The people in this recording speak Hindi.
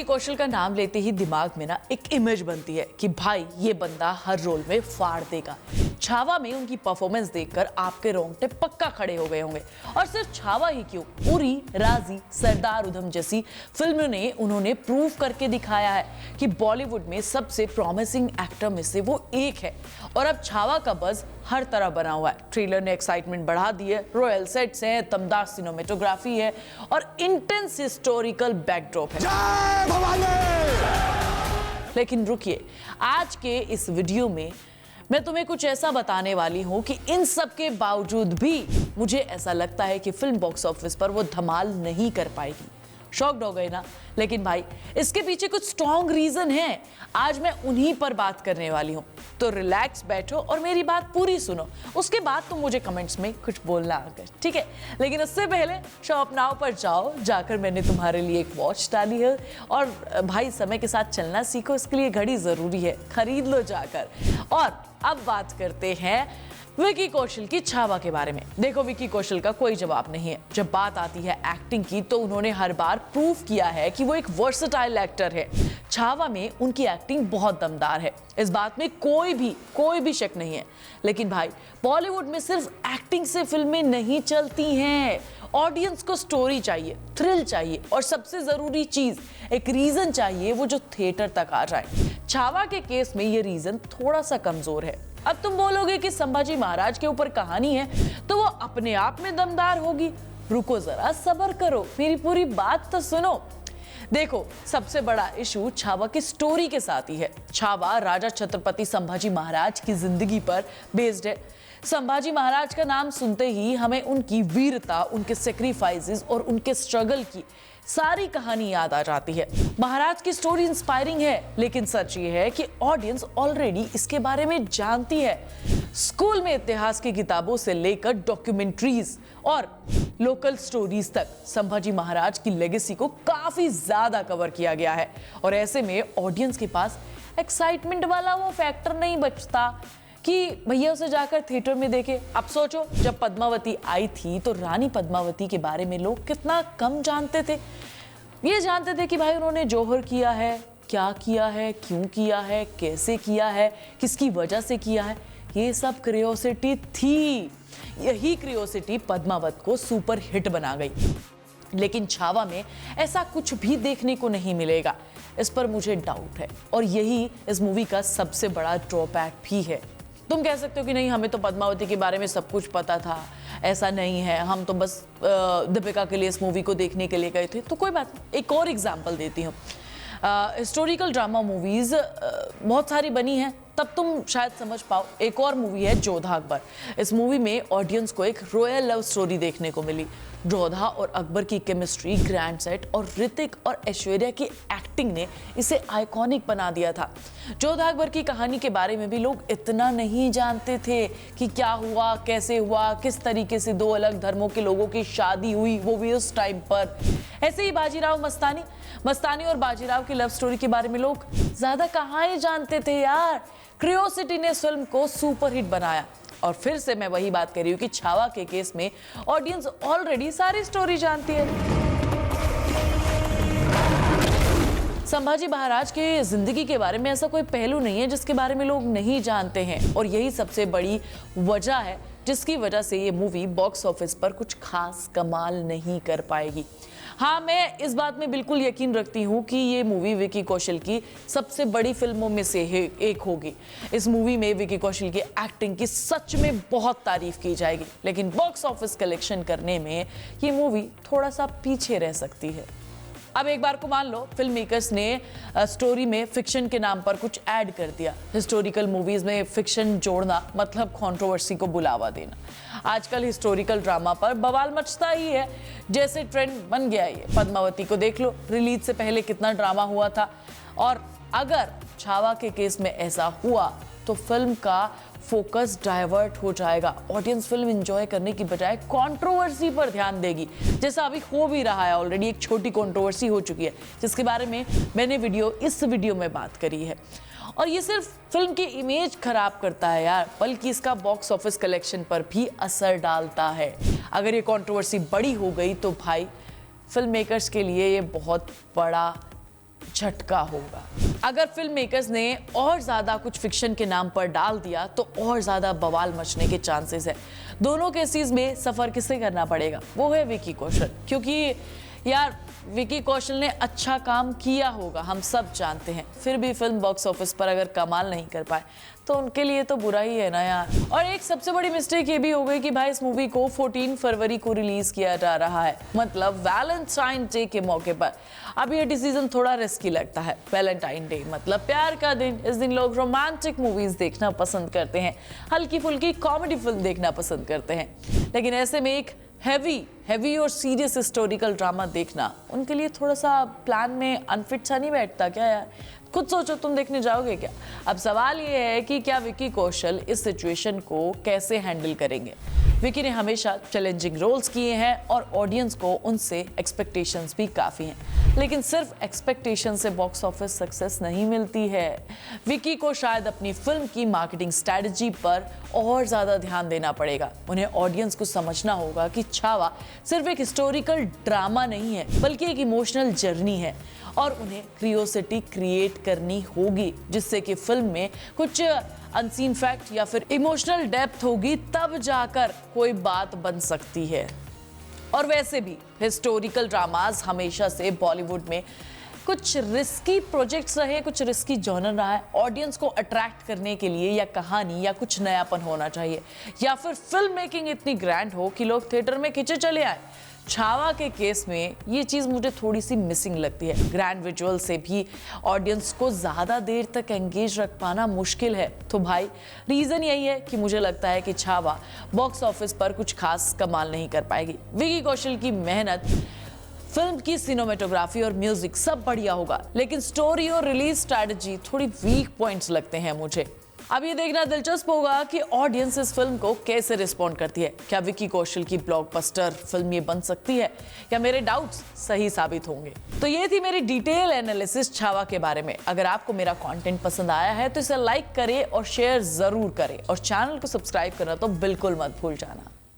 विकी कौशल का नाम लेते ही दिमाग में ना एक इमेज बनती है कि भाई ये बंदा हर रोल में फाड़ देगा। छावा में उनकी परफॉर्मेंस देखकर आपके रोंगटे पक्का खड़े हो गए होंगे। और सिर्फ छावा ही क्यों, उरी, राजी, सरदार उधम जैसी फिल्मों ने उन्होंने प्रूव करके दिखाया है कि बॉलीवुड में सबसे प्रॉमिसिंग एक्टर में से वो एक है। और अब छावा का बज़ हर तरह बना हुआ है। ट्रेलर ने एक्साइटमेंट बढ़ा दी है, रॉयल सेट्स हैं, दमदार सिनेमेटोग्राफी है और इंटेंस हिस्टोरिकल बैकड्रॉप है। लेकिन रुकिए, आज के इस वीडियो में मैं तुम्हें कुछ ऐसा बताने वाली हूं कि इन सब के बावजूद भी मुझे ऐसा लगता है कि फिल्म बॉक्स ऑफिस पर वो धमाल नहीं कर पाएगी। शॉक्ड हो गए ना? लेकिन भाई इसके पीछे कुछ स्ट्रॉन्ग रीजन है। आज मैं उन्हीं पर बात करने वाली हूं, तो रिलैक्स बैठो और मेरी बात पूरी सुनो। उसके बाद तुम मुझे कमेंट्स में कुछ बोलना आकर, ठीक है? लेकिन उससे पहले शॉप नाउ पर जाओ, जाकर मैंने तुम्हारे लिए एक वॉच डाली है। और भाई समय के साथ चलना सीखो, इसके लिए घड़ी जरूरी है, खरीद लो जाकर। और अब बात करते हैं विकी कौशल की छावा के बारे में। देखो, विकी कौशल का कोई जवाब नहीं है। जब बात आती है एक्टिंग की तो उन्होंने हर बार प्रूव किया है कि वो एक वर्सेटाइल एक्टर है। छावा में उनकी एक्टिंग बहुत दमदार है, इस बात में कोई भी शक नहीं है। लेकिन भाई बॉलीवुड में सिर्फ एक्टिंग से फिल्में नहीं चलती हैं। ऑडियंस को स्टोरी चाहिए, थ्रिल चाहिए और सबसे जरूरी चीज एक रीजन चाहिए, वो जो थिएटर तक आ जाए। छावा के केस में ये रीजन थोड़ा सा कमजोर है। अब तुम बोलोगे कि संभाजी महाराज के ऊपर कहानी है तो वो अपने आप में दमदार होगी। रुको जरा, सब्र करो, मेरी पूरी बात तो सुनो। देखो, सबसे बड़ा इशू छावा की स्टोरी के साथ ही है। छावा राजा छत्रपति संभाजी महाराज की जिंदगी पर बेस्ड है। संभाजी महाराज का नाम सुनते ही हमें उनकी वीरता, उनके सेक्रीफाइसेस और उनके स्ट्रगल की सारी कहानी याद आ जाती है। महाराज की स्टोरी इंस्पायरिंग है, लेकिन सच ये है कि ऑडियंस ऑलरेडी इसके बारे में जानती है। स्कूल में इतिहास की किताबों से लेकर डॉक्यूमेंट्रीज और लोकल स्टोरीज तक संभाजी महाराज की लेगेसी को काफी ज्यादा कवर किया गया है। और ऐसे में ऑडियंस के पास एक्साइटमेंट वाला वो फैक्टर नहीं बचता कि भैया उसे जाकर थिएटर में देखे। अब सोचो, जब पद्मावती आई थी तो रानी पद्मावती के बारे में लोग कितना कम जानते थे। ये जानते थे कि भाई उन्होंने जौहर किया है, क्या किया है, क्यों किया है, कैसे किया है, किसकी वजह से किया है। ये सब क्यूरियोसिटी थी। यही क्यूरियोसिटी पद्मावत को सुपर हिट बना गई। लेकिन छावा में ऐसा कुछ भी देखने को नहीं मिलेगा, इस पर मुझे डाउट है। और यही इस मूवी का सबसे बड़ा ड्रॉबैक भी है। तुम कह सकते हो कि नहीं, हमें तो पद्मावती के बारे में सब कुछ पता था। ऐसा नहीं है, हम तो बस दीपिका के लिए इस मूवी को देखने के लिए गए थे। तो कोई बात नहीं, एक और एग्जांपल देती हूँ। हिस्टोरिकल ड्रामा मूवीज बहुत सारी बनी हैं, तब तुम शायद समझ पाओ। एक और मूवी है जोधा अकबर। इस मूवी में ऑडियंस को एक रॉयल लव स्टोरी देखने को मिली। जोधा और अकबर की केमिस्ट्री, ग्रैंड सेट और ऋतिक और ऐश्वर्या की एक्टिंग ने इसे आइकॉनिक बना दिया था। जोधा अकबर की कहानी के बारे में भी लोग इतना नहीं जानते थे कि क्या हुआ, कैसे हुआ, किस तरीके से दो अलग धर्मों के लोगों की शादी हुई, वो भी उस टाइम पर। ऐसे ही बाजीराव मस्तानी और बाजीराव की लव स्टोरी के बारे में लोग ज्यादा कहाँ ही जानते थे यार। क्यूरियोसिटी ने इस फिल्म को सुपर हिट बनाया। और फिर से मैं वही बात कर रही हूँ कि छावा के केस में ऑडियंस ऑलरेडी सारी स्टोरी जानती है। संभाजी महाराज के जिंदगी के बारे में ऐसा कोई पहलू नहीं है जिसके बारे में लोग नहीं जानते हैं। और यही सबसे बड़ी वजह है जिसकी वजह से ये मूवी बॉक्स ऑफिस पर कुछ खास कमाल नहीं कर पाएगी। हाँ, मैं इस बात में बिल्कुल यकीन रखती हूँ कि ये मूवी विकी कौशल की सबसे बड़ी फिल्मों में से एक होगी। इस मूवी में विकी कौशल की एक्टिंग की सच में बहुत तारीफ की जाएगी, लेकिन बॉक्स ऑफिस कलेक्शन करने में ये मूवी थोड़ा सा पीछे रह सकती है। अब एक बार को मान लो फिल्म मेकर्स ने स्टोरी में फिक्शन के नाम पर कुछ ऐड कर दिया। हिस्टोरिकल मूवीज में फिक्शन जोड़ना मतलब कंट्रोवर्सी को बुलावा देना। आजकल हिस्टोरिकल ड्रामा पर बवाल मचता ही है, जैसे ट्रेंड बन गया है। पद्मावती को देख लो, रिलीज से पहले कितना ड्रामा हुआ था। और अगर छावा के केस में ऐसा हुआ तो फिल्म का फोकस डाइवर्ट हो जाएगा। ऑडियंस फिल्म एंजॉय करने की बजाय कंट्रोवर्सी पर ध्यान देगी, जैसा अभी हो भी रहा है। ऑलरेडी एक छोटी कंट्रोवर्सी हो चुकी है जिसके बारे में मैंने इस वीडियो में बात करी है। और ये सिर्फ फिल्म की इमेज खराब करता है यार, बल्कि इसका बॉक्स ऑफिस कलेक्शन पर भी असर डालता है। अगर ये कंट्रोवर्सी बड़ी हो गई तो भाई फिल्म मेकर्स के लिए ये बहुत बड़ा झटका होगा। अगर फिल्म मेकर्स ने और ज्यादा कुछ फिक्शन के नाम पर डाल दिया तो और ज्यादा बवाल मचने के चांसेस है। दोनों केसेस में सफर किसे करना पड़ेगा? वो है विकी कौशल, क्योंकि यार विकी कौशल ने अच्छा काम किया होगा, हम सब जानते हैं। फिर भी फिल्म बॉक्स ऑफिस पर अगर कमाल नहीं कर पाए तो उनके लिए तो बुरा ही है ना यार। और एक सबसे बड़ी मिस्टेक ये भी हो गई कि भाई इस मूवी को 14 फरवरी को रिलीज किया जा रहा है, मतलब वैलेंटाइन डे के मौके पर। अब ये डिसीजन थोड़ा रिस्की लगता है। वैलेंटाइन डे मतलब प्यार का दिन। इस दिन लोग रोमांटिक मूवीज देखना पसंद करते हैं, हल्की फुल्की कॉमेडी फिल्म देखना पसंद करते हैं। लेकिन ऐसे में एक हैवी और सीरियस हिस्टोरिकल ड्रामा देखना उनके लिए थोड़ा सा प्लान में अनफिट सा नहीं बैठता क्या यार? खुद सोचो, तुम देखने जाओगे क्या? अब सवाल ये है कि क्या विकी कौशल इस सिचुएशन को कैसे हैंडल करेंगे। विकी ने हमेशा चैलेंजिंग रोल्स किए हैं और ऑडियंस को उनसे एक्सपेक्टेशंस भी काफ़ी हैं, लेकिन सिर्फ एक्सपेक्टेशन से बॉक्स ऑफिस सक्सेस नहीं मिलती है। विकी को शायद अपनी फिल्म की मार्केटिंग स्ट्रैटेजी पर और ज़्यादा ध्यान देना पड़ेगा। उन्हें ऑडियंस को समझना होगा कि छावा सिर्फ एक हिस्टोरिकल ड्रामा नहीं है, बल्कि एक इमोशनल जर्नी है, और उन्हें क्रियोसिटी क्रिएट करनी होगी, जिससे कि फिल्म में कुछ अनसीन फैक्ट या फिर इमोशनल डेप्थ होगी, तब जाकर कोई बात बन सकती है। और वैसे भी हिस्टोरिकल ड्रामास हमेशा से बॉलीवुड में कुछ रिस्की प्रोजेक्ट्स रहे, कुछ रिस्की जॉनर रहा है। ऑडियंस को अट्रैक्ट करने के लिए या कहानी या कुछ नयापन होना चाहिए, या फिर फिल्म मेकिंग इतनी ग्रैंड हो कि लोग थिएटर में खिंचे चले आए। छावा के केस में ये चीज़ मुझे थोड़ी सी मिसिंग लगती है। ग्रैंड विजुअल से भी ऑडियंस को ज़्यादा देर तक एंगेज रख पाना मुश्किल है। तो भाई रीज़न यही है कि मुझे लगता है कि छावा बॉक्स ऑफिस पर कुछ खास कमाल नहीं कर पाएगी। विकी कौशल की मेहनत, फिल्म की सिनेमेटोग्राफी और म्यूजिक सब बढ़िया होगा, लेकिन स्टोरी और रिलीज स्ट्रैटेजी थोड़ी वीक पॉइंट्स लगते हैं मुझे। अब ये देखना दिलचस्प होगा कि ऑडियंस इस फिल्म को कैसे रिस्पॉन्ड करती है। क्या विकी कौशल की ब्लॉकबस्टर फिल्म ये बन सकती है, या मेरे डाउट्स सही साबित होंगे? तो ये थी मेरी डिटेल एनालिसिस छावा के बारे में। अगर आपको मेरा कंटेंट पसंद आया है तो इसे लाइक करें और शेयर जरूर करें, और चैनल को सब्सक्राइब करना तो बिल्कुल मत भूल जाना।